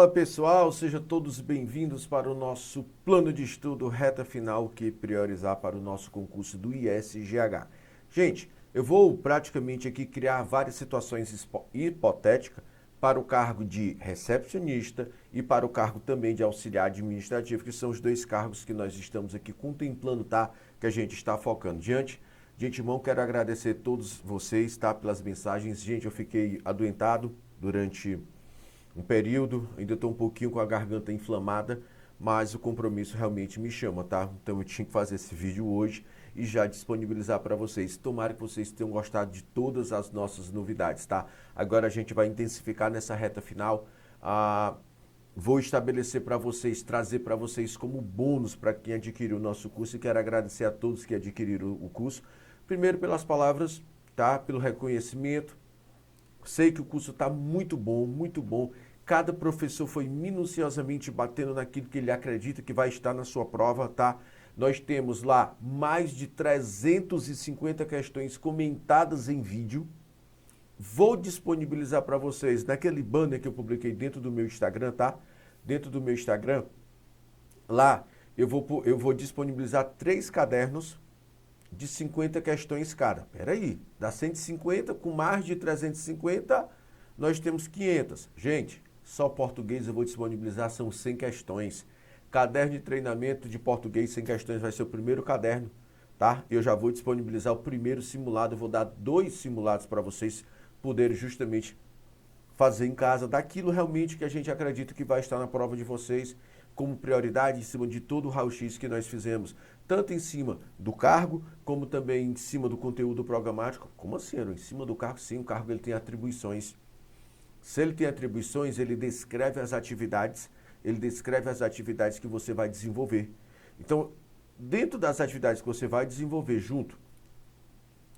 Fala pessoal, sejam todos bem-vindos para o nosso plano de estudo reta final que priorizar para o nosso concurso do ISGH. Gente, eu vou praticamente aqui criar várias situações hipotéticas para o cargo de recepcionista e para o cargo também de auxiliar administrativo, que são os dois cargos que nós estamos aqui contemplando, tá? Que a gente está focando. De antemão, quero agradecer a todos vocês, tá? Pelas mensagens. Gente, eu fiquei adoentado durante um período, ainda estou um pouquinho com a garganta inflamada, mas o compromisso realmente me chama, tá? Então eu tinha que fazer esse vídeo hoje e já disponibilizar para vocês. Tomara que vocês tenham gostado de todas as nossas novidades, tá? Agora a gente vai intensificar nessa reta final. Vou estabelecer para vocês, trazer para vocês como bônus para quem adquiriu o nosso curso, e quero agradecer a todos que adquiriram o curso. Primeiro pelas palavras, tá? Pelo reconhecimento. Sei que o curso está muito bom, muito bom. Cada professor foi minuciosamente batendo naquilo que ele acredita que vai estar na sua prova, tá? Nós temos lá mais de 350 questões comentadas em vídeo. Vou disponibilizar para vocês naquele banner que eu publiquei dentro do meu Instagram, tá? Dentro do meu Instagram, lá eu vou disponibilizar 3 cadernos de 50 questões cada. Peraí, dá 150, com mais de 350, nós temos 500. Gente, só português eu vou disponibilizar, são 100 questões. Caderno de treinamento de português 100 questões vai ser o primeiro caderno, tá? Eu já vou disponibilizar o primeiro simulado, eu vou dar 2 simulados para vocês poderem justamente fazer em casa, daquilo realmente que a gente acredita que vai estar na prova de vocês, como prioridade em cima de todo o raio-x que nós fizemos, tanto em cima do cargo, como também em cima do conteúdo programático. Como assim, Aaron? Em cima do cargo, sim, o cargo ele tem atribuições. Se ele tem atribuições, ele descreve as atividades que você vai desenvolver. Então, dentro das atividades que você vai desenvolver junto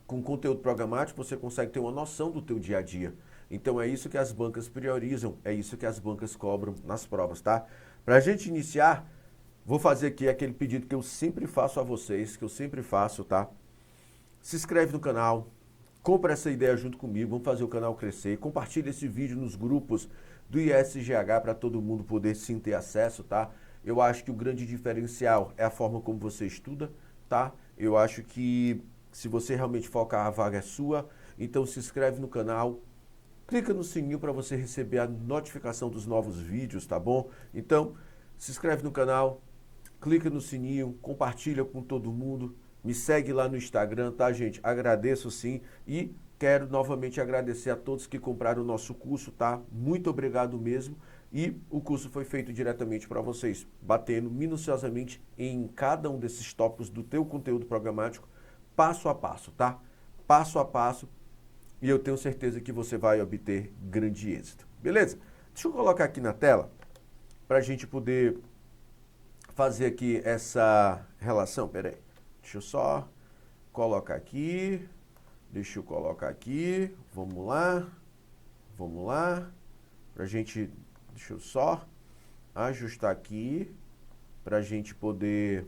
com o conteúdo programático, você consegue ter uma noção do teu dia a dia. Então, é isso que as bancas priorizam, é isso que as bancas cobram nas provas, tá? Para a gente iniciar, vou fazer aqui aquele pedido que eu sempre faço a vocês, que eu sempre faço, tá? Se inscreve no canal, compra essa ideia junto comigo, vamos fazer o canal crescer, compartilha esse vídeo nos grupos do ISGH para todo mundo poder sim ter acesso, tá? Eu acho que o grande diferencial é a forma como você estuda, tá? Eu acho que se você realmente focar, a vaga é sua, então se inscreve no canal, clica no sininho para você receber a notificação dos novos vídeos, tá bom? Então, se inscreve no canal, clica no sininho, compartilha com todo mundo, me segue lá no Instagram, tá, gente? Agradeço sim e quero novamente agradecer a todos que compraram o nosso curso, tá? Muito obrigado mesmo. E o curso foi feito diretamente para vocês, batendo minuciosamente em cada um desses tópicos do teu conteúdo programático, passo a passo, tá? Passo a passo. E eu tenho certeza que você vai obter grande êxito. Beleza? Deixa eu colocar aqui na tela para a gente poder fazer aqui essa relação. Pera aí. Deixa eu só colocar aqui. Deixa eu colocar aqui. Vamos lá. Vamos lá. Pra gente... Deixa eu só ajustar aqui para a gente poder...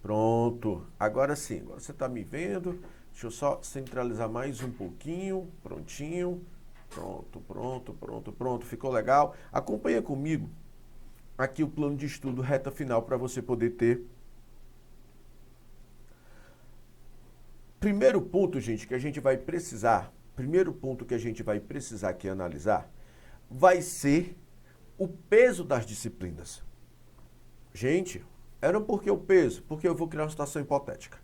Pronto. Agora sim. Agora você está me vendo. Deixa eu só centralizar mais um pouquinho. Prontinho. Pronto. Ficou legal? Acompanha comigo aqui o plano de estudo reta final para você poder ter. Primeiro ponto, gente, que a gente vai precisar, aqui analisar, vai ser o peso das disciplinas. Gente, era por que o peso? Porque eu vou criar uma situação hipotética.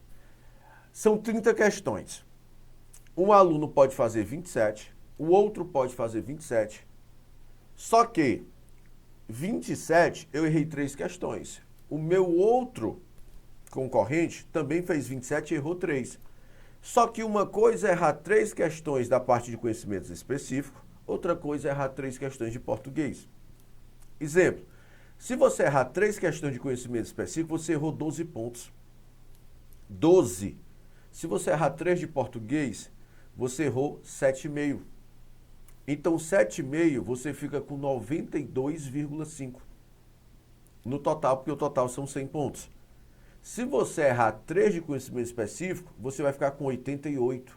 São 30 questões. Um aluno pode fazer 27, o outro pode fazer 27. Só que 27 eu errei 3 questões. O meu outro concorrente também fez 27 e errou 3. Só que uma coisa é errar 3 questões da parte de conhecimentos específicos, outra coisa é errar 3 questões de português. Exemplo, se você errar 3 questões de conhecimento específico, você errou 12 pontos. 12. Se você errar 3 de português, você errou 7,5. Então, 7,5 você fica com 92,5 no total, porque o total são 100 pontos. Se você errar 3 de conhecimento específico, você vai ficar com 88.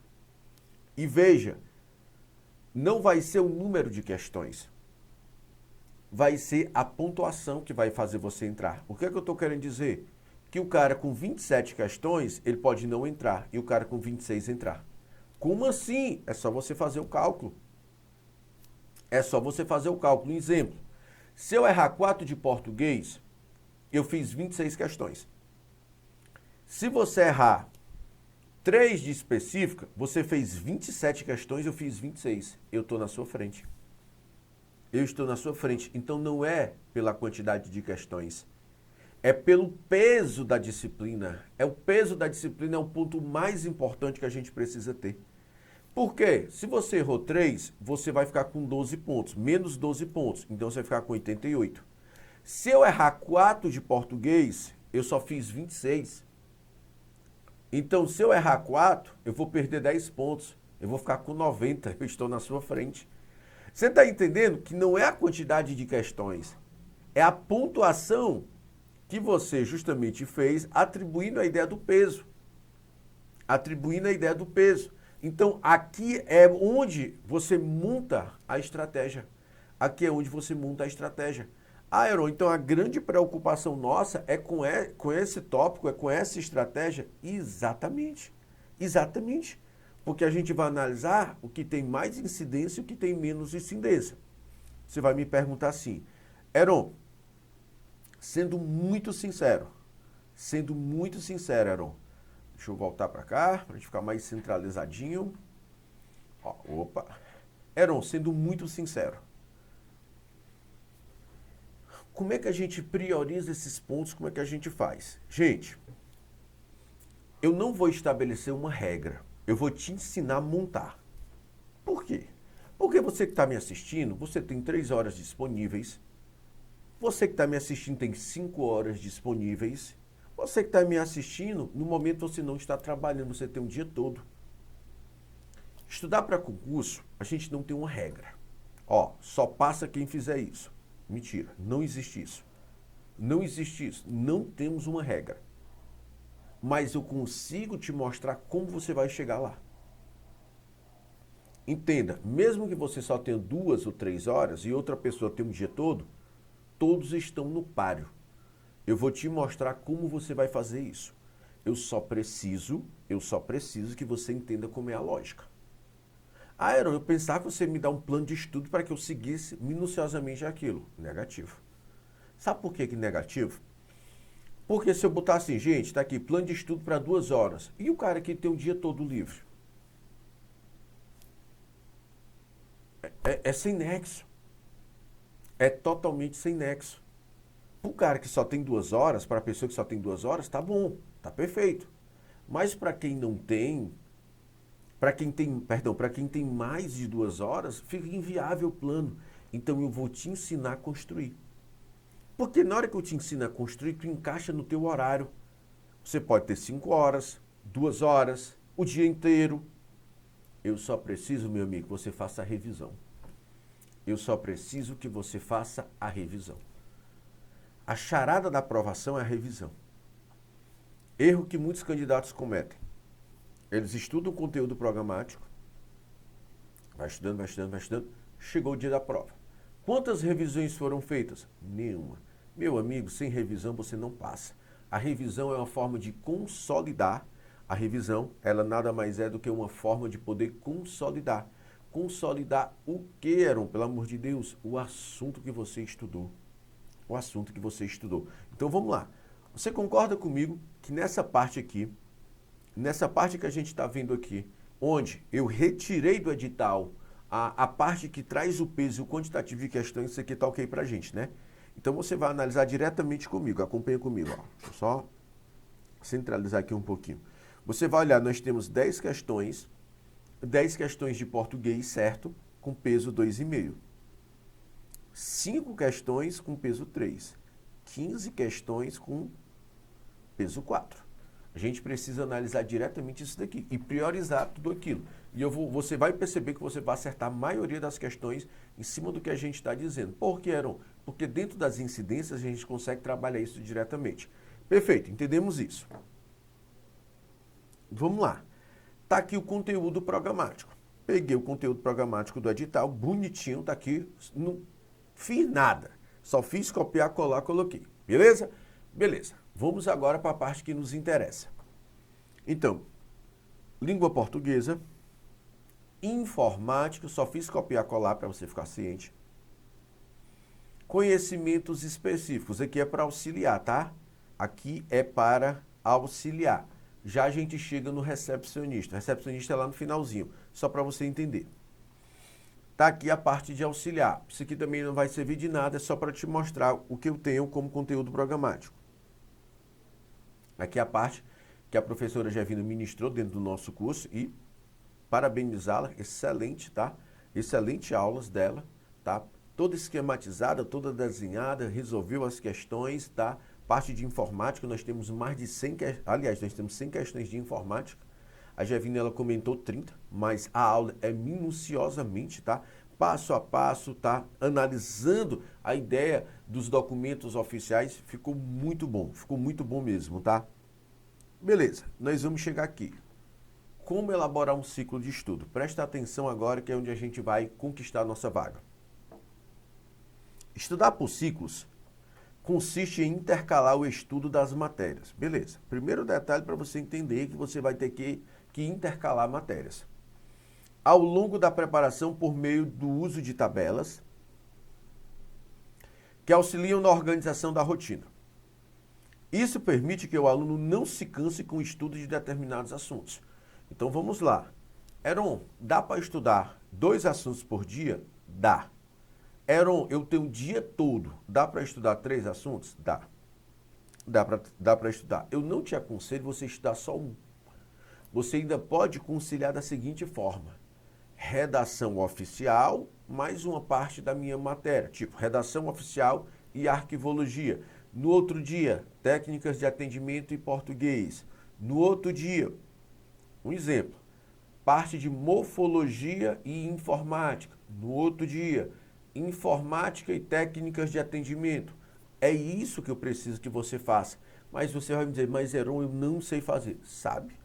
E veja, não vai ser o número de questões. vai ser a pontuação que vai fazer você entrar. O que é que eu estou querendo dizer? Que o cara com 27 questões, ele pode não entrar, e o cara com 26 entrar. Como assim? É só você fazer o cálculo. É só você fazer o cálculo. Um exemplo, se eu errar 4 de português, eu fiz 26 questões. Se você errar 3 de específica, você fez 27 questões, eu fiz 26. Eu estou na sua frente. Eu estou na sua frente. Então não é pela quantidade de questões, é pelo peso da disciplina. O peso da disciplina é o ponto mais importante que a gente precisa ter. Por quê? Se você errou 3, você vai ficar com 12 pontos, menos 12 pontos. Então você vai ficar com 88. Se eu errar 4 de português, eu só fiz 26. Então, se eu errar 4, eu vou perder 10 pontos. Eu vou ficar com 90, eu estou na sua frente. Você está entendendo que não é a quantidade de questões, é a pontuação que você justamente fez atribuindo a ideia do peso. Atribuindo a ideia do peso. Então, aqui é onde você monta a estratégia. Aqui é onde você monta a estratégia. Aaron, então a grande preocupação nossa é com esse tópico, é com essa estratégia? Exatamente. Exatamente. Porque a gente vai analisar o que tem mais incidência e o que tem menos incidência. Você vai me perguntar assim, Aaron, sendo muito sincero, Aaron, deixa eu voltar para cá, para a gente ficar mais centralizadinho. Ó, opa. Aaron, sendo muito sincero, como é que a gente prioriza esses pontos? Como é que a gente faz? Gente, eu não vou estabelecer uma regra. Eu vou te ensinar a montar. Por quê? Porque você que está me assistindo, você tem 3 horas disponíveis. Você que está me assistindo tem 5 horas disponíveis. Você que está me assistindo, no momento você não está trabalhando, você tem um dia todo. Estudar para concurso, a gente não tem uma regra. Ó, só passa quem fizer isso. Mentira, não existe isso. Não existe isso. Não temos uma regra. Mas eu consigo te mostrar como você vai chegar lá. Entenda, mesmo que você só tenha 2 ou 3 horas e outra pessoa tenha um dia todo, todos estão no páreo. Eu vou te mostrar como você vai fazer isso. Eu só preciso que você entenda como é a lógica. Aaron, eu pensava que você me dá um plano de estudo para que eu seguisse minuciosamente aquilo. Negativo. Sabe por que negativo? Porque se eu botar assim, gente, está aqui, plano de estudo para 2 horas. E o cara que tem o dia todo livre? É sem nexo. É totalmente sem nexo. Para o cara que só tem 2 horas, para a pessoa que só tem 2 horas, tá bom, tá perfeito. Mas para quem não tem, para quem tem mais de 2 horas, fica inviável o plano. Então eu vou te ensinar a construir. Porque na hora que eu te ensino a construir, tu encaixa no teu horário. Você pode ter 5 horas, 2 horas, o dia inteiro. Eu só preciso, meu amigo, que você faça a revisão. Eu só preciso que você faça a revisão. A charada da aprovação é a revisão. Erro que muitos candidatos cometem. Eles estudam o conteúdo programático, vai estudando, chegou o dia da prova. Quantas revisões foram feitas? Nenhuma. Meu amigo, sem revisão você não passa. A revisão é uma forma de consolidar. A revisão, ela nada mais é do que uma forma de poder consolidar. Consolidar o que, Aaron? Pelo amor de Deus, o assunto que você estudou. O assunto que você estudou. Então vamos lá. Você concorda comigo que nessa parte aqui, nessa parte que a gente está vendo aqui, onde eu retirei do edital a parte que traz o peso e o quantitativo de questões, isso aqui está ok para a gente, né? Então você vai analisar diretamente comigo, acompanha comigo. Ó. Deixa eu só centralizar aqui um pouquinho. Você vai olhar, nós temos 10 questões de português, certo? Com peso 2,5. 5 questões com peso 3. 15 questões com peso 4. A gente precisa analisar diretamente isso daqui e priorizar tudo aquilo. E você vai perceber que você vai acertar a maioria das questões em cima do que a gente está dizendo. Por que, Aaron? Porque dentro das incidências a gente consegue trabalhar isso diretamente. Perfeito, entendemos isso. Vamos lá. Está aqui o conteúdo programático. Peguei o conteúdo programático do edital, bonitinho, está aqui, não fiz nada. Só fiz copiar, colar, coloquei. Beleza? Beleza. Vamos agora para a parte que nos interessa. Então, língua portuguesa, informática, só fiz copiar, colar para você ficar ciente. Conhecimentos específicos, aqui é para auxiliar, tá? Aqui é para auxiliar. Já a gente chega no recepcionista. O recepcionista é lá no finalzinho, só para você entender. Tá aqui a parte de auxiliar. Isso aqui também não vai servir de nada, é só para te mostrar o que eu tenho como conteúdo programático. Aqui é a parte que a professora Gevina ministrou dentro do nosso curso e parabenizá-la, excelente, tá? Excelente aulas dela, tá? Toda esquematizada, toda desenhada, resolveu as questões, tá? Parte de informática, nós temos mais de 100, aliás, nós temos 100 questões de informática. A Gevina, ela comentou 30, mas a aula é minuciosamente, tá? Passo a passo, tá? Analisando a ideia dos documentos oficiais, ficou muito bom mesmo, tá? Beleza, nós vamos chegar aqui. Como elaborar um ciclo de estudo? Presta atenção agora que é onde a gente vai conquistar a nossa vaga. Estudar por ciclos consiste em intercalar o estudo das matérias. Beleza. Primeiro detalhe para você entender que você vai ter que intercalar matérias. Ao longo da preparação por meio do uso de tabelas que auxiliam na organização da rotina. Isso permite que o aluno não se canse com o estudo de determinados assuntos. Então vamos lá. Heron, dá para estudar 2 assuntos por dia? Dá. Heron, eu tenho o dia todo. Dá para estudar 3 assuntos? Dá. Dá para estudar. Eu não te aconselho você estudar só um. Você ainda pode conciliar da seguinte forma. Redação oficial, mais uma parte da minha matéria. Tipo, redação oficial e arquivologia. No outro dia, técnicas de atendimento e português. No outro dia, um exemplo, parte de morfologia e informática. No outro dia, informática e técnicas de atendimento. É isso que eu preciso que você faça. Mas você vai me dizer, mas Heron, eu não sei fazer. Sabe?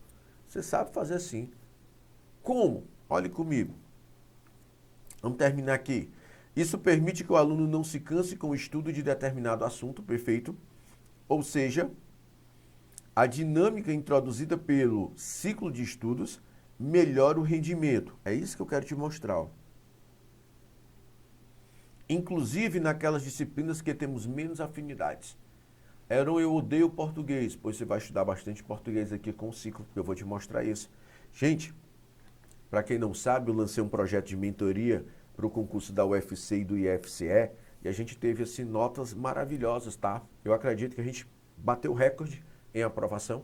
Você sabe fazer sim. Como? Olhe comigo. Vamos terminar aqui. Isso permite que o aluno não se canse com o estudo de determinado assunto, perfeito? Ou seja, a dinâmica introduzida pelo ciclo de estudos melhora o rendimento. É isso que eu quero te mostrar. Ó. Inclusive naquelas disciplinas que temos menos afinidades. Heron, eu odeio português, pois você vai estudar bastante português aqui com o ciclo, porque eu vou te mostrar isso. Gente, para quem não sabe, eu lancei um projeto de mentoria para o concurso da UFC e do IFCE, e a gente teve assim notas maravilhosas, tá? Eu acredito que a gente bateu o recorde em aprovação,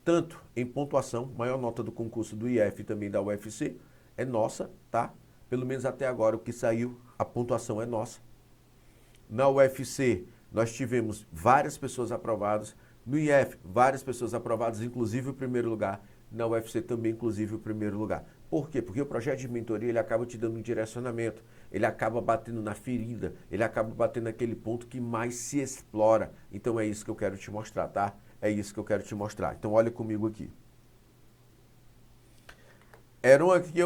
tanto em pontuação, maior nota do concurso do IF e também da UFC é nossa, tá? Pelo menos até agora o que saiu, a pontuação é nossa. Na UFC, nós tivemos várias pessoas aprovadas, no IF, várias pessoas aprovadas, inclusive o primeiro lugar, na UFC também, inclusive o primeiro lugar. Por quê? Porque o projeto de mentoria, ele acaba te dando um direcionamento, ele acaba batendo na ferida, ele acaba batendo naquele ponto que mais se explora. Então é isso que eu quero te mostrar, tá? É isso que eu quero te mostrar. Então olha comigo aqui. Heron, aqui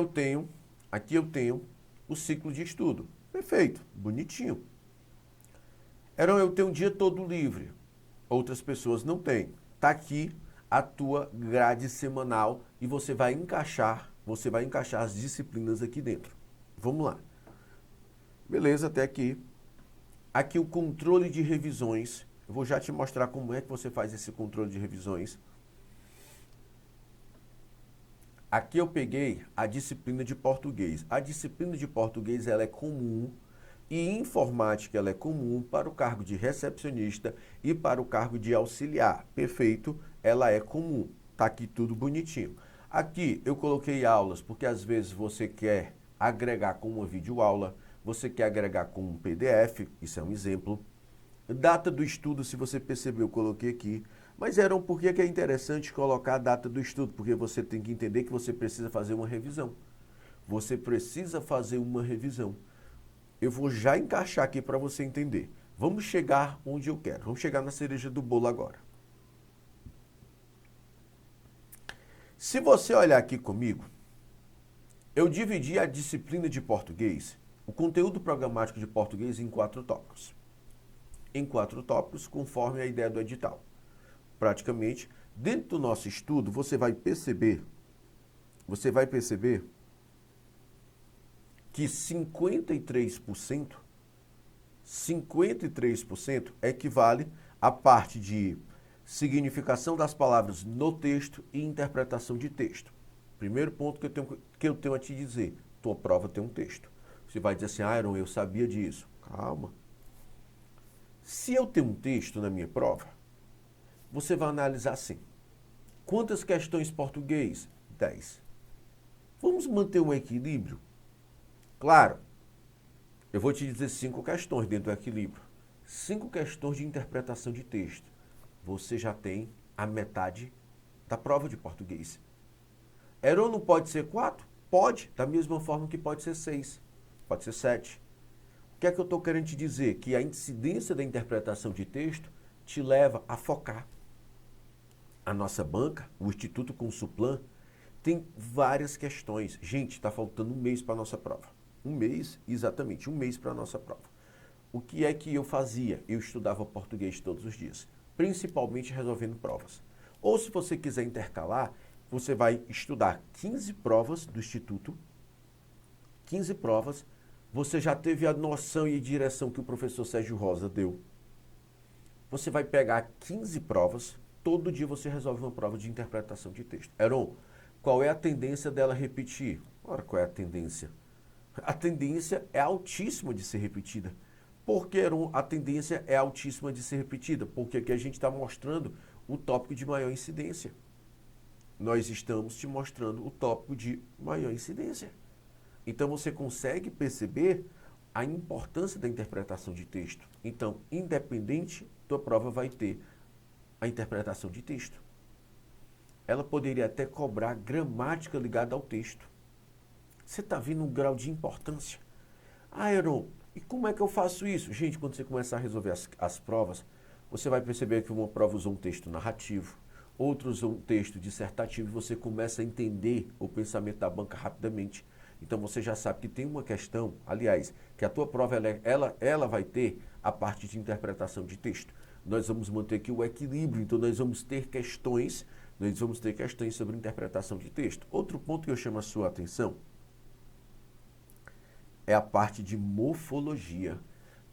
eu tenho o ciclo de estudo. Perfeito, bonitinho. Heron, eu tenho um dia todo livre. Outras pessoas não têm. Tá aqui a tua grade semanal e você vai encaixar as disciplinas aqui dentro. Vamos lá. Beleza, até aqui. Aqui o controle de revisões. Eu vou já te mostrar como é que você faz esse controle de revisões. Aqui eu peguei a disciplina de português. A disciplina de português ela é comum e informática ela é comum para o cargo de recepcionista e para o cargo de auxiliar. Perfeito, ela é comum. Tá aqui tudo bonitinho. Aqui eu coloquei aulas porque às vezes você quer agregar com uma videoaula, você quer agregar com um PDF, isso é um exemplo. Data do estudo, se você percebeu, eu coloquei aqui. Mas Heron, por que é interessante colocar a data do estudo? Porque você tem que entender que você precisa fazer uma revisão. Você precisa fazer uma revisão. Eu vou já encaixar aqui para você entender. Vamos chegar onde eu quero. Vamos chegar na cereja do bolo agora. Se você olhar aqui comigo, eu dividi a disciplina de português, o conteúdo programático de português em 4 tópicos. em 4 tópicos, conforme a ideia do edital. Praticamente, dentro do nosso estudo, você vai perceber que 53% equivale à parte de significação das palavras no texto e interpretação de texto. Primeiro ponto que eu tenho a te dizer, tua prova tem um texto. Você vai dizer assim, Aaron, eu sabia disso. Calma. Se eu tenho um texto na minha prova, você vai analisar assim. Quantas questões português? 10. Vamos manter um equilíbrio? Claro, eu vou te dizer 5 questões dentro do equilíbrio. 5 questões de interpretação de texto. Você já tem a metade da prova de português. Heron não pode ser 4? Pode, da mesma forma que pode ser 6, pode ser 7. O que é que eu estou querendo te dizer? Que a incidência da interpretação de texto te leva a focar. A nossa banca, o Instituto Consuplan, tem várias questões. Gente, está faltando um mês para a nossa prova. Um mês, exatamente, um mês para a nossa prova. O que é que eu fazia? Eu estudava português todos os dias, principalmente resolvendo provas. Ou se você quiser intercalar, você vai estudar 15 provas do Instituto, 15 provas, você já teve a noção e direção que o professor Sérgio Rosa deu. Você vai pegar 15 provas, todo dia você resolve uma prova de interpretação de texto. Heron, qual é a tendência dela repetir? Ora, qual é a tendência? A tendência é altíssima de ser repetida. Por que a tendência é altíssima de ser repetida? Porque aqui a gente está mostrando o tópico de maior incidência. Nós estamos te mostrando o tópico de maior incidência. Então você consegue perceber a importância da interpretação de texto. Então, independente, tua prova vai ter a interpretação de texto. Ela poderia até cobrar gramática ligada ao texto. Você está vendo um grau de importância? Aaron, e como é que eu faço isso? Gente, quando você começar a resolver as provas, você vai perceber que uma prova usou um texto narrativo, outra usou um texto dissertativo, e você começa a entender o pensamento da banca rapidamente. Então você já sabe que tem uma questão, aliás, que a tua prova ela vai ter a parte de interpretação de texto. Nós vamos manter aqui o equilíbrio, então nós vamos ter questões sobre interpretação de texto. Outro ponto que eu chamo a sua atenção é a parte de morfologia.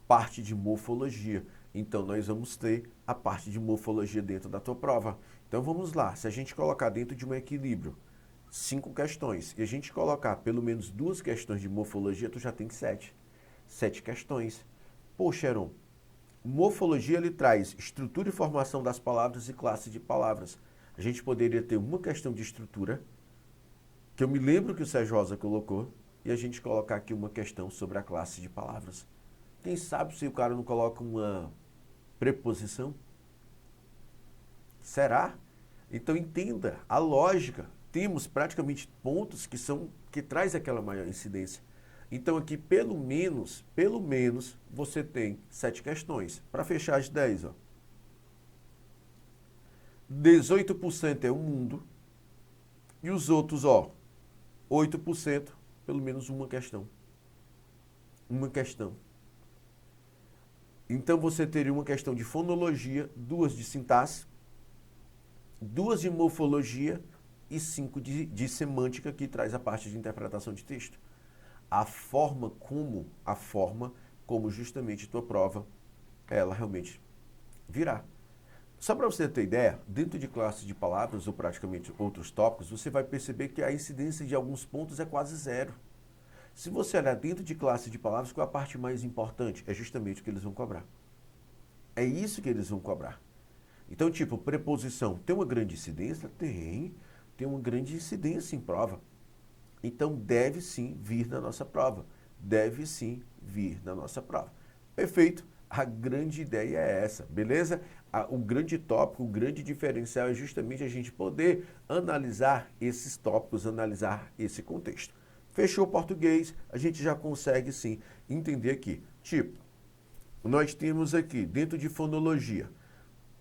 Parte de morfologia. Então, nós vamos ter a parte de morfologia dentro da tua prova. Então, vamos lá. Se a gente colocar dentro de um equilíbrio 5 questões e a gente colocar pelo menos 2 questões de morfologia, tu já tem 7. 7 questões. Poxa, Heron, morfologia ele traz estrutura e formação das palavras e classe de palavras. A gente poderia ter uma questão de estrutura, que eu me lembro que o Sérgio Rosa colocou, e a gente colocar aqui uma questão sobre a classe de palavras. Quem sabe se o cara não coloca uma preposição? Será? Então entenda a lógica. Temos praticamente pontos que traz aquela maior incidência. Então aqui pelo menos você tem 7 questões. Para fechar as 10, ó. 18% é o mundo e os outros, 8%, pelo menos uma questão. Uma questão. Então você teria uma questão de fonologia, 2 de sintaxe, 2 de morfologia e 5 de semântica, que traz a parte de interpretação de texto. A forma como justamente tua prova, ela realmente virá. Só para você ter ideia, dentro de classe de palavras ou praticamente outros tópicos, você vai perceber que a incidência de alguns pontos é quase 0. Se você olhar dentro de classe de palavras, qual é a parte mais importante? É justamente o que eles vão cobrar. É isso que eles vão cobrar. Então, tipo, preposição, tem uma grande incidência? Tem uma grande incidência em prova. Então, deve sim vir na nossa prova. Deve sim vir na nossa prova. Perfeito? A grande ideia é essa, beleza? O grande tópico, o grande diferencial é justamente a gente poder analisar esses tópicos, analisar esse contexto. Fechou o português, a gente já consegue sim entender aqui. Tipo, nós temos aqui, dentro de fonologia,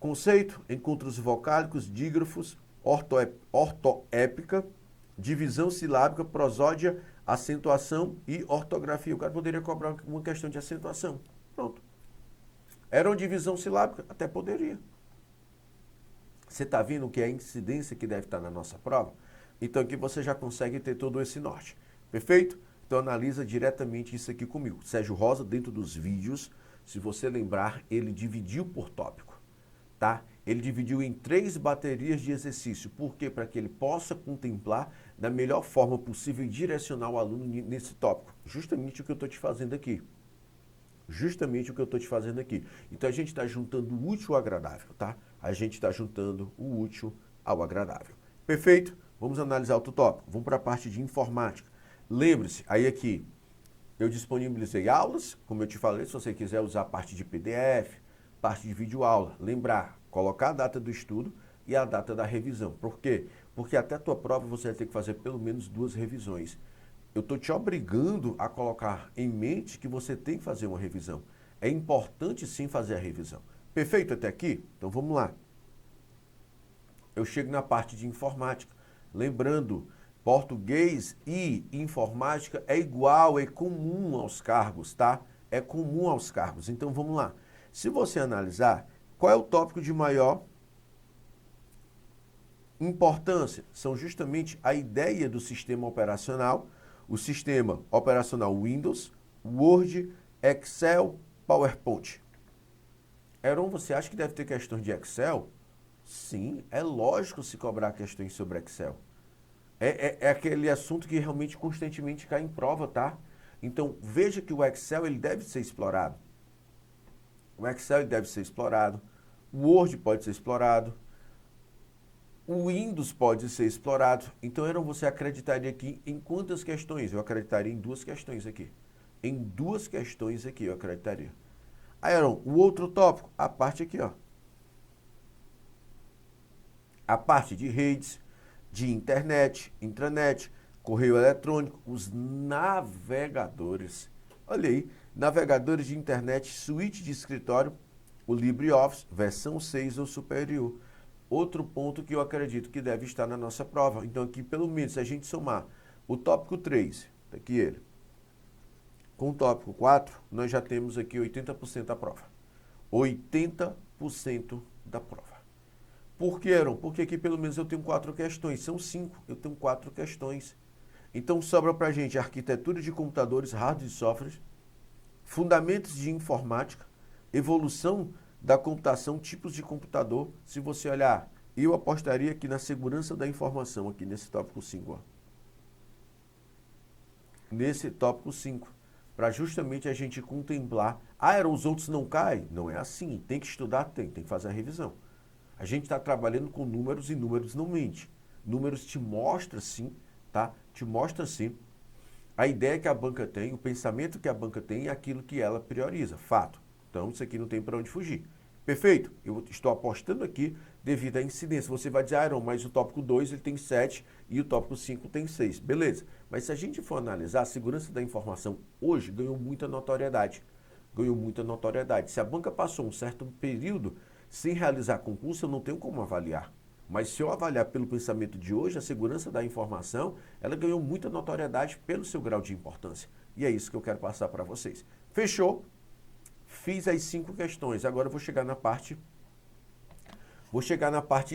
conceito, encontros vocálicos, dígrafos, ortoépica, divisão silábica, prosódia, acentuação e ortografia. O cara poderia cobrar uma questão de acentuação. Pronto. Era divisão silábica? Até poderia. Você está vendo que é a incidência que deve estar na nossa prova? Então aqui você já consegue ter todo esse norte. Perfeito? Então analisa diretamente isso aqui comigo. Sérgio Rosa, dentro dos vídeos, se você lembrar, ele dividiu por tópico, tá? Ele dividiu em 3 baterias de exercício. Por quê? Para que ele possa contemplar da melhor forma possível e direcionar o aluno nesse tópico. Justamente o que eu estou te fazendo aqui. Justamente o que eu estou te fazendo aqui. Então a gente está juntando o útil ao agradável, tá? A gente está juntando o útil ao agradável. Perfeito? Vamos analisar outro tópico. Vamos para a parte de informática. Lembre-se, aí aqui, eu disponibilizei aulas, como eu te falei, se você quiser usar a parte de PDF, parte de videoaula. Lembrar, colocar a data do estudo e a data da revisão. Por quê? Porque até a tua prova você vai ter que fazer pelo menos 2 revisões. Eu estou te obrigando a colocar em mente que você tem que fazer uma revisão. É importante sim fazer a revisão. Perfeito até aqui? Então vamos lá. Eu chego na parte de informática. Lembrando, português e informática é igual, é comum aos cargos, tá? É comum aos cargos. Então vamos lá. Se você analisar, qual é o tópico de maior importância? São justamente a ideia do sistema operacional, o sistema operacional Windows, Word, Excel, PowerPoint. Heron, você acha que deve ter questões de Excel? Sim, é lógico se cobrar questões sobre Excel. É aquele assunto que realmente constantemente cai em prova, tá? Então, veja que o Excel ele deve ser explorado. O Excel ele deve ser explorado. O Word pode ser explorado. O Windows pode ser explorado. Então, Heron, você acreditaria aqui em quantas questões? Eu acreditaria em 2 questões aqui. Em 2 questões aqui eu acreditaria. Aí, Heron, o outro tópico, a parte aqui, ó. A parte de redes, de internet, intranet, correio eletrônico, os navegadores. Olha aí, navegadores de internet, suíte de escritório, o LibreOffice, versão 6 ou superior. Outro ponto que eu acredito que deve estar na nossa prova. Então aqui, pelo menos, se a gente somar o tópico 3, tá aqui ele, com o tópico 4, nós já temos aqui 80% da prova. 80% da prova. Por que, Heron? Porque aqui pelo menos eu tenho 4 questões. São 5, eu tenho 4 questões. Então sobra pra gente arquitetura de computadores, hardware e software, fundamentos de informática, evolução da computação, tipos de computador. Se você olhar, eu apostaria aqui na segurança da informação, aqui nesse tópico 5. Ó. Nesse tópico 5. Para justamente a gente contemplar. Ah, os outros não caem? Não é assim. Tem que estudar? Tem que fazer a revisão. A gente está trabalhando com números e números não mente. Números te mostra sim, tá? Te mostra sim a ideia que a banca tem, o pensamento que a banca tem e aquilo que ela prioriza. Fato. Então, isso aqui não tem para onde fugir. Perfeito? Eu estou apostando aqui devido à incidência. Você vai dizer, Heron, mas o tópico 2 ele tem 7 e o tópico 5 tem 6. Beleza. Mas se a gente for analisar, a segurança da informação hoje ganhou muita notoriedade. Ganhou muita notoriedade. Se a banca passou um certo período sem realizar concurso, eu não tenho como avaliar. Mas se eu avaliar pelo pensamento de hoje, a segurança da informação, ela ganhou muita notoriedade pelo seu grau de importância. E é isso que eu quero passar para vocês. Fechou? Fiz as 5 questões. Agora eu vou chegar na parte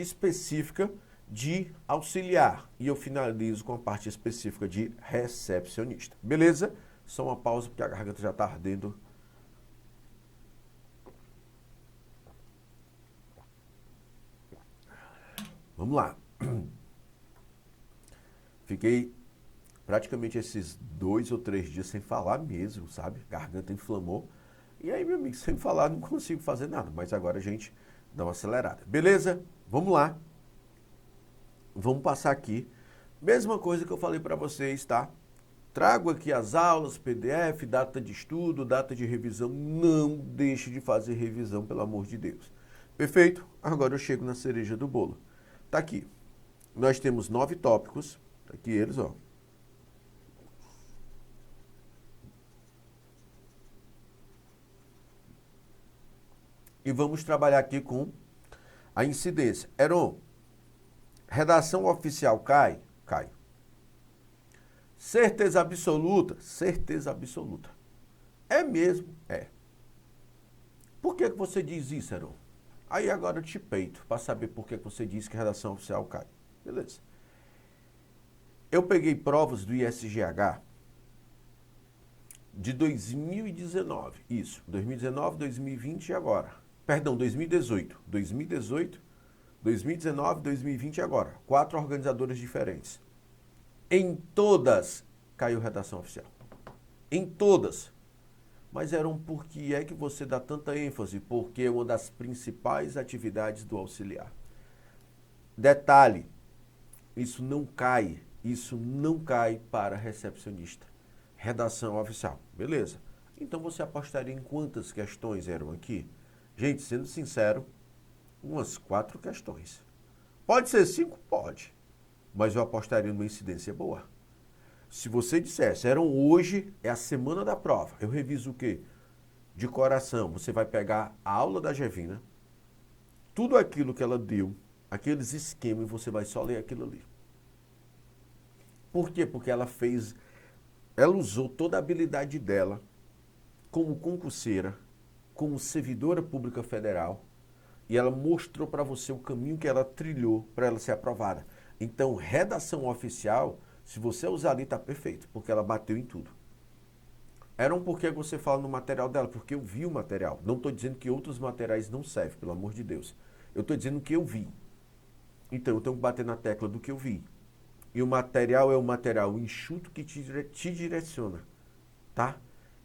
específica de auxiliar. E eu finalizo com a parte específica de recepcionista. Beleza? Só uma pausa porque a garganta já está ardendo. Vamos lá. Fiquei praticamente esses 2 ou 3 dias sem falar mesmo, sabe? Garganta inflamou. E aí, meu amigo, sem falar não consigo fazer nada. Mas agora a gente dá uma acelerada. Beleza? Vamos lá. Vamos passar aqui. Mesma coisa que eu falei para vocês, tá? Trago aqui as aulas, PDF, data de estudo, data de revisão. Não deixe de fazer revisão, pelo amor de Deus. Perfeito? Agora eu chego na cereja do bolo. Tá aqui. Nós temos 9 tópicos. Tá aqui eles, ó. E vamos trabalhar aqui com a incidência. Heron, redação oficial cai? Cai. Certeza absoluta? Certeza absoluta. É mesmo? É. Por que você diz isso, Heron? Aí agora eu te peito para saber por que você diz que a redação oficial cai. Beleza. Eu peguei provas do ISGH de 2019. Isso, 2019, 2020 e agora. Perdão, 2018. 2018, 2019, 2020 e agora. 4 organizadoras diferentes. Em todas caiu redação oficial. Em todas. Mas Heron, por que é que você dá tanta ênfase? Porque é uma das principais atividades do auxiliar. Detalhe, isso não cai para recepcionista. Redação oficial, beleza. Então você apostaria em quantas questões eram aqui? Gente, sendo sincero, umas 4 questões. Pode ser 5? Pode. Mas eu apostaria numa incidência boa. Se você dissesse, hoje é a semana da prova, eu reviso o quê? De coração, você vai pegar a aula da Gevina, tudo aquilo que ela deu, aqueles esquemas, e você vai só ler aquilo ali. Por quê? Porque ela usou toda a habilidade dela como concurseira, como servidora pública federal, e ela mostrou para você o caminho que ela trilhou para ela ser aprovada. Então, redação oficial, se você usar ali, está perfeito, porque ela bateu em tudo. Porque você fala no material dela, porque eu vi o material. Não estou dizendo que outros materiais não servem, pelo amor de Deus. Eu estou dizendo que eu vi. Então, eu tenho que bater na tecla do que eu vi. E o material é um material enxuto que te direciona, tá?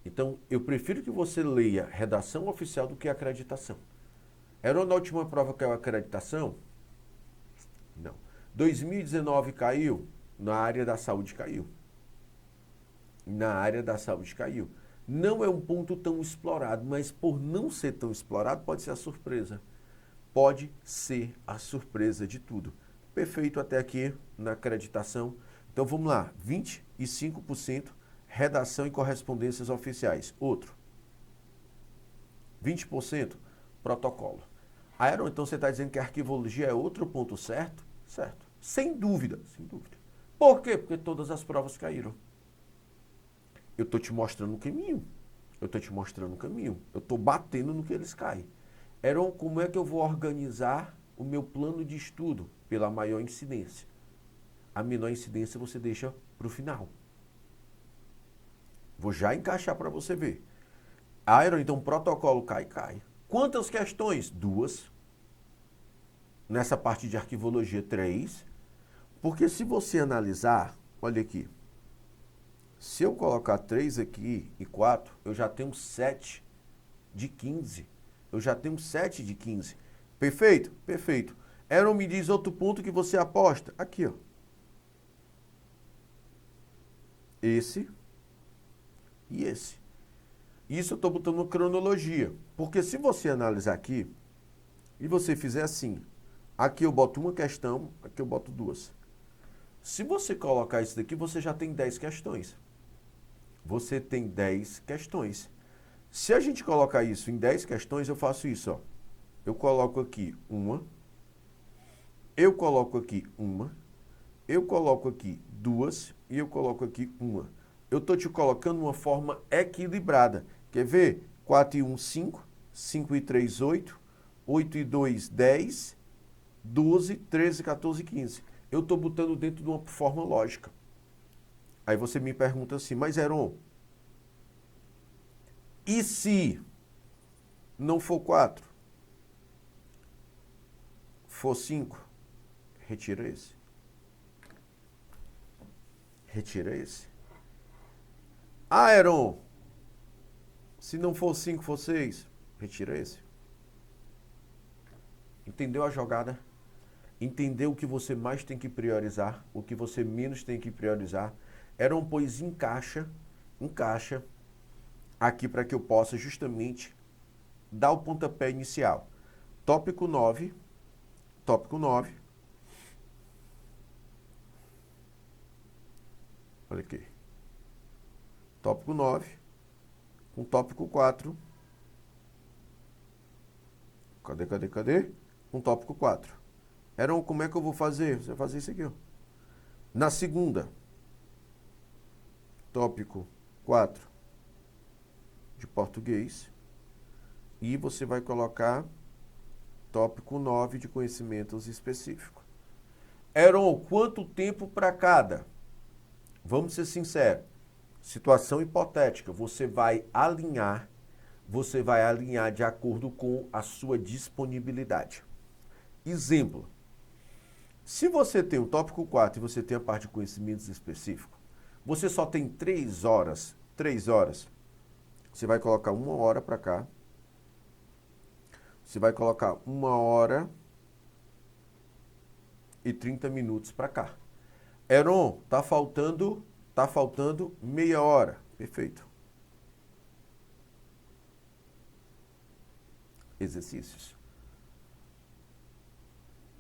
Então, eu prefiro que você leia redação oficial do que acreditação. Na última prova que é a acreditação? Não. 2019 caiu? Na área da saúde caiu. Na área da saúde caiu. Não é um ponto tão explorado, mas por não ser tão explorado, pode ser a surpresa. Pode ser a surpresa de tudo. Perfeito até aqui na acreditação. Então vamos lá, 25% redação e correspondências oficiais. Outro, 20% protocolo. Então você está dizendo que a arquivologia é outro ponto certo? Certo. Sem dúvida, sem dúvida. Por quê? Porque todas as provas caíram. Eu estou te mostrando o caminho. Eu estou batendo no que eles caem. Como é que eu vou organizar o meu plano de estudo? Pela maior incidência. A menor incidência você deixa para o final. Vou já encaixar para você ver. Então protocolo cai. Quantas questões? 2. Nessa parte de arquivologia, 3. Porque se você analisar, olha aqui. Se eu colocar 3 aqui e 4, eu já tenho 7 de 15. Perfeito? Perfeito. Me diz outro ponto que você aposta. Aqui, ó. Esse e esse. Isso eu estou botando cronologia. Porque se você analisar aqui, e você fizer assim, aqui eu boto uma questão, aqui eu boto 2. Se você colocar isso daqui, você já tem 10 questões. Se a gente colocar isso em 10 questões, eu faço isso, ó. Eu coloco aqui uma, eu coloco aqui uma, eu coloco aqui 2 e eu coloco aqui uma. Eu estou te colocando uma forma equilibrada. Quer ver? 4 e 1, 5, 5 e 3, 8, 8 e 2, 10, 12, 13, 14, 15. Eu estou botando dentro de uma forma lógica. Aí você me pergunta assim, mas Heron, e se não for 4? For 5? Retira esse. Heron, se não for 5, for 6? Retira esse. Entendeu a jogada? Entendeu o que você mais tem que priorizar, o que você menos tem que priorizar? Pois encaixa aqui para que eu possa justamente dar o pontapé inicial. Tópico 9. Olha aqui. Tópico 9 com tópico 4. Cadê? Com tópico 4. Como é que eu vou fazer? Você vai fazer isso aqui, ó. Na segunda, tópico 4 de português. E você vai colocar tópico 9 de conhecimentos específicos. Heron, quanto tempo para cada? Vamos ser sinceros. Situação hipotética. Você vai alinhar de acordo com a sua disponibilidade. Exemplo. Se você tem o tópico 4 e você tem a parte de conhecimentos específicos, você só tem 3 horas. Você vai colocar 1 hora para cá. Você vai colocar 1 hora e 30 minutos para cá. Heron, tá faltando meia hora. Perfeito. Exercícios.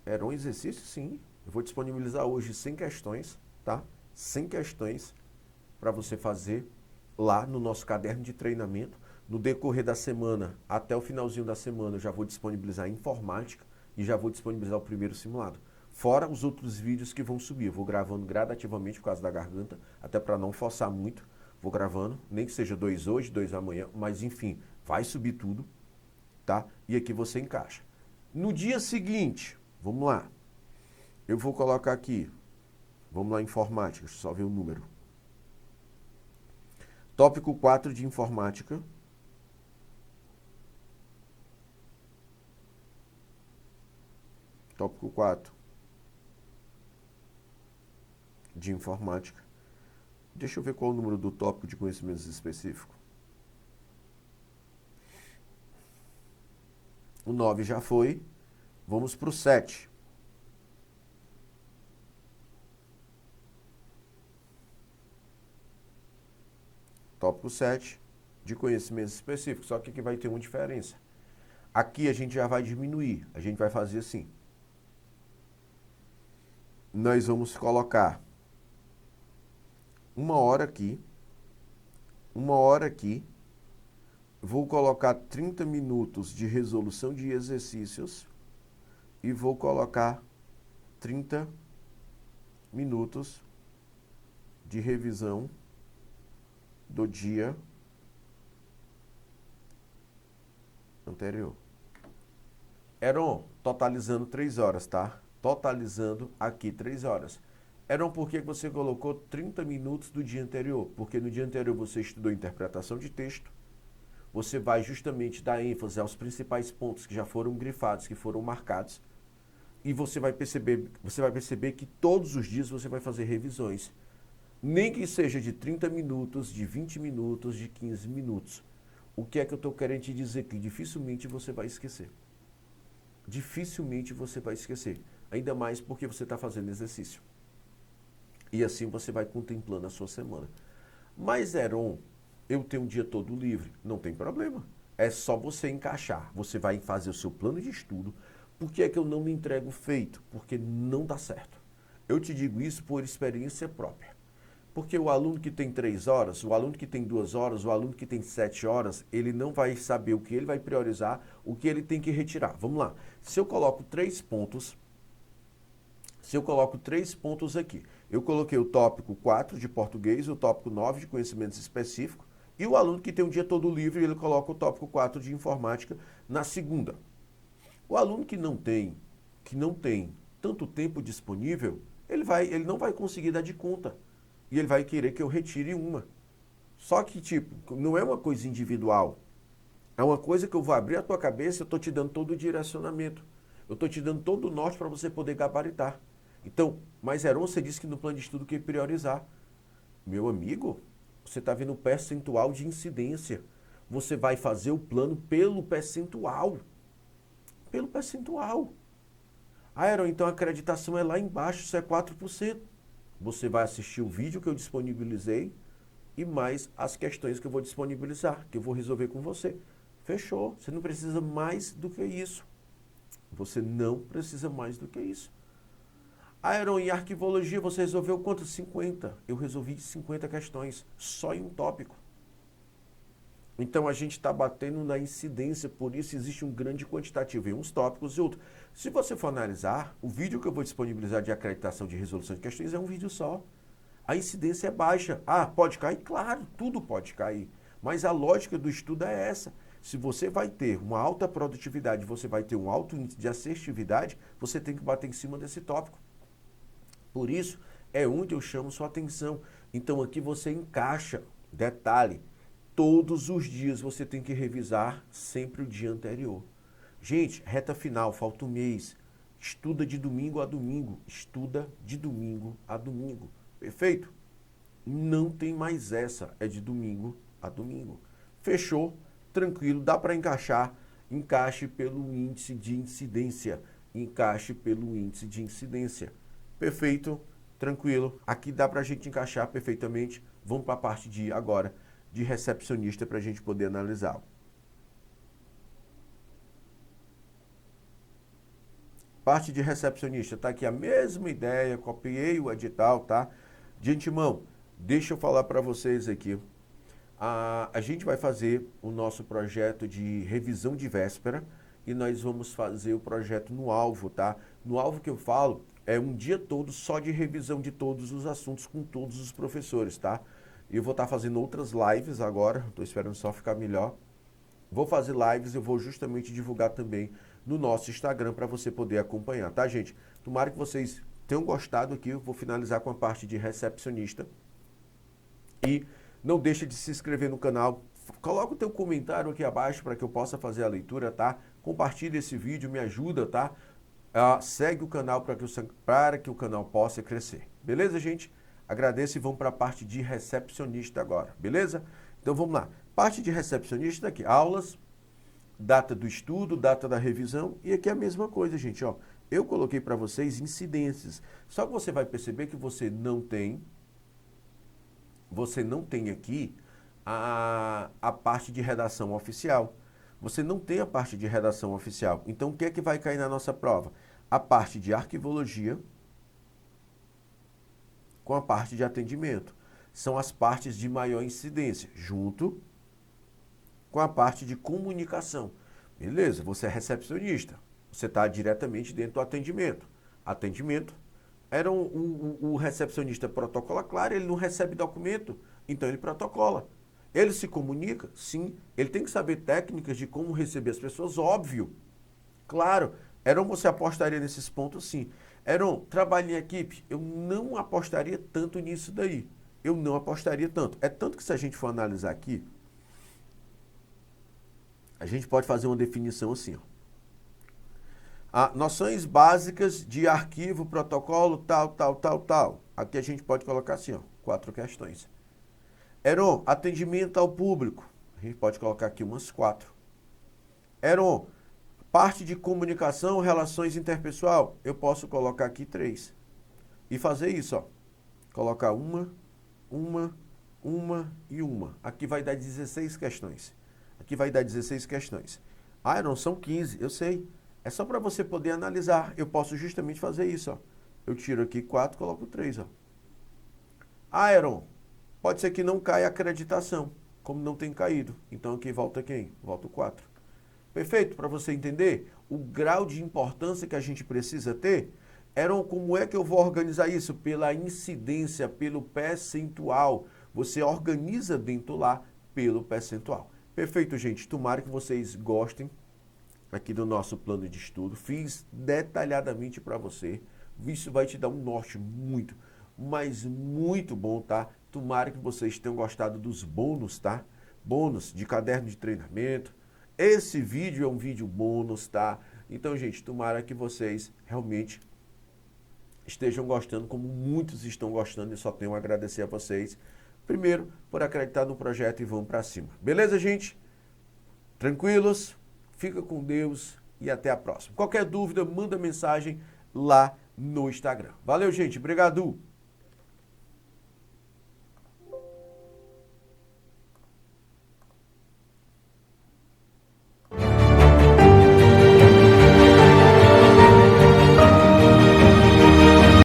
Heron, exercício? Sim. Eu vou disponibilizar hoje 100 questões, tá? 100 questões para você fazer lá no nosso caderno de treinamento. No decorrer da semana, até o finalzinho da semana, eu já vou disponibilizar a informática e já vou disponibilizar o primeiro simulado. Fora os outros vídeos que vão subir. Eu vou gravando gradativamente por causa da garganta, até para não forçar muito. Vou gravando, nem que seja 2 hoje, 2 amanhã, mas enfim, vai subir tudo, tá? E aqui você encaixa. No dia seguinte, vamos lá. Eu vou colocar aqui, vamos lá, informática, deixa eu só ver o número. Tópico 4 de informática. Tópico 4 de informática. Deixa eu ver qual é o número do tópico de conhecimentos específico. O 9 já foi. Vamos para o 7. Tópico 7 de conhecimentos específicos. Só que aqui vai ter uma diferença. Aqui a gente já vai diminuir. A gente vai fazer assim. Nós vamos colocar 1 hora aqui. 1 hora aqui. Vou colocar 30 minutos de resolução de exercícios. E vou colocar 30 minutos de revisão do dia anterior. Heron, totalizando 3 horas, tá? Totalizando aqui 3 horas. Heron, por que você colocou 30 minutos do dia anterior? Porque no dia anterior você estudou interpretação de texto. Você vai justamente dar ênfase aos principais pontos que já foram grifados, que foram marcados. E você vai perceber que todos os dias você vai fazer revisões. Nem que seja de 30 minutos, de 20 minutos, de 15 minutos. O que é que eu estou querendo te dizer? Que dificilmente você vai esquecer. Dificilmente você vai esquecer. Ainda mais porque você está fazendo exercício. E assim você vai contemplando a sua semana. Mas, Heron, eu tenho um dia todo livre. Não tem problema. É só você encaixar. Você vai fazer o seu plano de estudo. Por que é que eu não me entrego feito? Porque não dá certo. Eu te digo isso por experiência própria. Porque o aluno que tem 3 horas, o aluno que tem 2 horas, o aluno que tem 7 horas, ele não vai saber o que ele vai priorizar, o que ele tem que retirar. Vamos lá. Se eu coloco 3 pontos, aqui, eu coloquei o tópico 4 de português, o tópico 9 de conhecimentos específicos, e o aluno que tem um dia todo livre, ele coloca o tópico 4 de informática na segunda. O aluno que não tem tanto tempo disponível, ele não vai conseguir dar de conta. E ele vai querer que eu retire uma. Só que, não é uma coisa individual. É uma coisa que eu vou abrir a tua cabeça, eu estou te dando todo o direcionamento. Eu estou te dando todo o norte para você poder gabaritar. Então, mas Heron, você disse que no plano de estudo que priorizar. Meu amigo, você está vendo o percentual de incidência. Você vai fazer o plano pelo percentual. Pelo percentual. Ah, Heron, então a acreditação é lá embaixo, isso é 4%. Você vai assistir o vídeo que eu disponibilizei e mais as questões que eu vou disponibilizar, que eu vou resolver com você. Fechou. Você não precisa mais do que isso. Você não precisa mais do que isso. Heron, em arquivologia você resolveu quanto? 50. Eu resolvi 50 questões, só em um tópico. Então a gente está batendo na incidência, por isso existe um grande quantitativo em uns tópicos e outros. Se você for analisar, o vídeo que eu vou disponibilizar de acreditação de resolução de questões é um vídeo só. A incidência é baixa. Ah, pode cair? Claro, tudo pode cair. Mas a lógica do estudo é essa. Se você vai ter uma alta produtividade, você vai ter um alto índice de assertividade, você tem que bater em cima desse tópico. Por isso, é onde eu chamo sua atenção. Então aqui você encaixa, detalhe, todos os dias você tem que revisar sempre o dia anterior. Gente, reta final, falta um mês. Estuda de domingo a domingo. Estuda de domingo a domingo. Perfeito? Não tem mais essa, é de domingo a domingo. Fechou? Tranquilo, dá para encaixar. Encaixe pelo índice de incidência. Encaixe pelo índice de incidência. Perfeito? Tranquilo. Aqui dá para a gente encaixar perfeitamente. Vamos para a parte de agora, de recepcionista, para a gente poder analisá-lo. Parte de recepcionista, tá aqui a mesma ideia, copiei o edital, tá? De antemão, deixa eu falar para vocês aqui. A gente vai fazer o nosso projeto de revisão de véspera e nós vamos fazer o projeto no alvo, tá? No alvo que eu falo é um dia todo só de revisão de todos os assuntos com todos os professores, tá? Eu vou estar fazendo outras lives agora, estou esperando só ficar melhor. Vou fazer lives, eu vou justamente divulgar também no nosso Instagram para você poder acompanhar, tá, gente? Tomara que vocês tenham gostado aqui, eu vou finalizar com a parte de recepcionista. E não deixa de se inscrever no canal, coloca o teu comentário aqui abaixo para que eu possa fazer a leitura, tá? Compartilha esse vídeo, me ajuda, tá? Segue o canal para que o canal possa crescer. Beleza, gente? Agradeço e vamos para a parte de recepcionista agora, beleza? Então vamos lá. Parte de recepcionista aqui, aulas, data do estudo, data da revisão, e aqui é a mesma coisa, gente, ó. Eu coloquei para vocês incidências. Só que você vai perceber que você não tem aqui a parte de redação oficial. Você não tem a parte de redação oficial. Então, o que é que vai cair na nossa prova? A parte de arquivologia com a parte de atendimento. São as partes de maior incidência, junto com a parte de comunicação. Beleza, você é recepcionista. Você está diretamente dentro do atendimento. Atendimento. Era o recepcionista protocola, claro, ele não recebe documento, então ele protocola. Ele se comunica? Sim. Ele tem que saber técnicas de como receber as pessoas, óbvio. Claro. Heron, você apostaria nesses pontos? Sim. Heron, trabalho em equipe? Eu não apostaria tanto nisso daí. Eu não apostaria tanto. É tanto que se a gente for analisar aqui, a gente pode fazer uma definição assim, ó. Noções básicas de arquivo, protocolo, tal. Aqui a gente pode colocar assim, ó, 4 questões. Heron, atendimento ao público. A gente pode colocar aqui umas 4. Heron, parte de comunicação, relações interpessoal. Eu posso colocar aqui 3. E fazer isso, ó. Colocar uma e uma. Aqui vai dar 16 questões. Aqui vai dar 16 questões. Heron, são 15, eu sei. É só para você poder analisar. Eu posso justamente fazer isso, ó. Eu tiro aqui 4, coloco 3, ó. Heron, pode ser que não caia a acreditação, como não tem caído. Então aqui volta quem? Volta o 4. Perfeito? Para você entender o grau de importância que a gente precisa ter. Heron, como é que eu vou organizar isso? Pela incidência, pelo percentual. Você organiza dentro lá pelo percentual. Perfeito, gente. Tomara que vocês gostem aqui do nosso plano de estudo. Fiz detalhadamente para você. Isso vai te dar um norte muito, mas muito bom, tá? Tomara que vocês tenham gostado dos bônus, tá? Bônus de caderno de treinamento. Esse vídeo é um vídeo bônus, tá? Então, gente, tomara que vocês realmente estejam gostando, como muitos estão gostando. Eu só tenho a agradecer a vocês. Primeiro, por acreditar no projeto e vão para cima. Beleza, gente? Tranquilos? Fica com Deus e até a próxima. Qualquer dúvida, manda mensagem lá no Instagram. Valeu, gente. Obrigado.